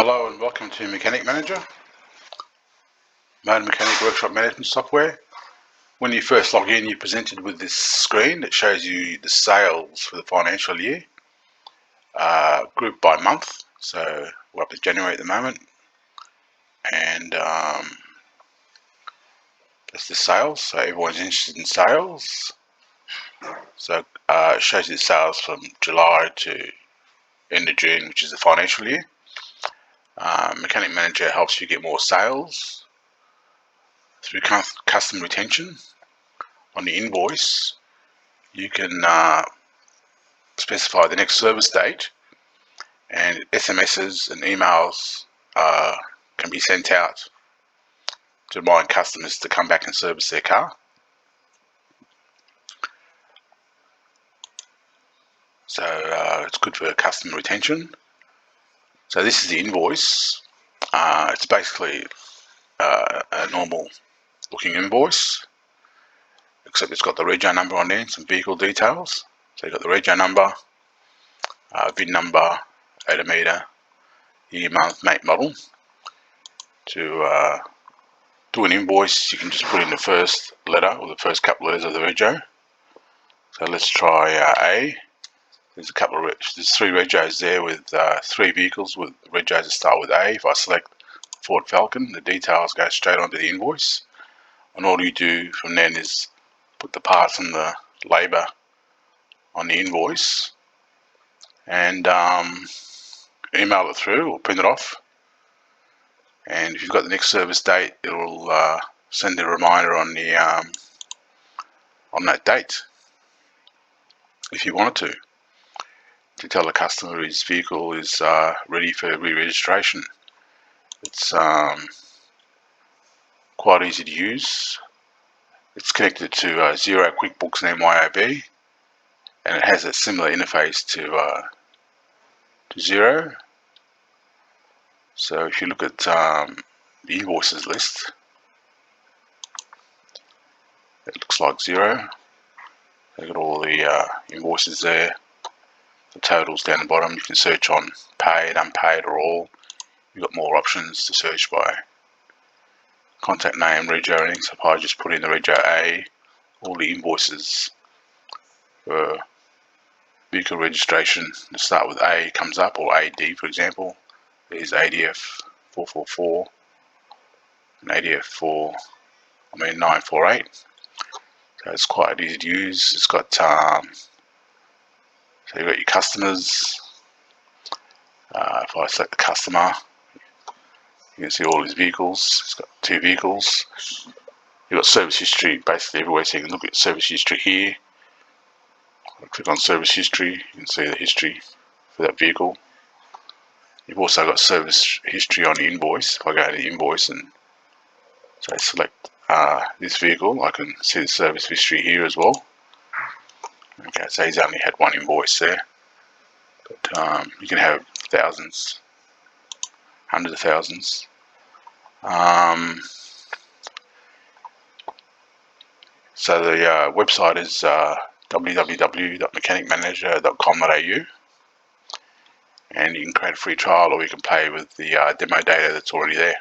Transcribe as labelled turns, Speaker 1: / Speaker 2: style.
Speaker 1: Hello and welcome to Mechanic Manager, Motor Mechanic Workshop Management Software. When you first log in, you're presented with this screen that shows you the sales for the financial year, grouped by month. So we're up to January at the moment, and that's the sales. So everyone's interested in sales. So it shows you the sales from July to end of June, which is the financial year. Mechanic Manager helps you get more sales through customer retention. On the invoice, you can specify the next service date, and SMSs and emails can be sent out to remind customers to come back and service their car. So it's good for customer retention. So this is the invoice. It's basically a normal looking invoice, except it's got the rego number on there and some vehicle details. So you've got the rego number, VIN number, odometer, year, month, make, model. To do an invoice, you can just put in the first letter or the first couple of letters of the rego. So let's try A. There's three regos there with three vehicles with regos that start with A. If I select Ford Falcon, the details go straight onto the invoice, and all you do from then is put the parts and the labour on the invoice and email it through or print it off. And if you've got the next service date, it will send a reminder on the on that date if you wanted to tell the customer his vehicle is ready for re-registration. It's quite easy to use. It's connected to Xero, QuickBooks and MYOB, and it has a similar interface to Xero. So if you look at the invoices list, it looks like Xero. They've got all the invoices there. The totals down the bottom. You can search on paid, unpaid, or all. You've got more options to search by contact name, rego, anything. So if I just put in the rego A, all the invoices for vehicle registration to start with A comes up, or AD for example. There's ADF 444 and ADF 948. So it's quite easy to use. It's got so you've got your customers. If I select the customer, you can see all his vehicles. It's got two vehicles. You've got service history basically everywhere, so you can look at service history here. I'll click on service history, you can see the history for that vehicle. You've also got service history on the invoice. If I go to the invoice and say select this vehicle, I can see the service history here as well. Okay, so he's only had one invoice there, but you can have thousands, hundreds of thousands. So the website is www.mechanicmanager.com.au, and you can create a free trial, or you can play with the demo data that's already there.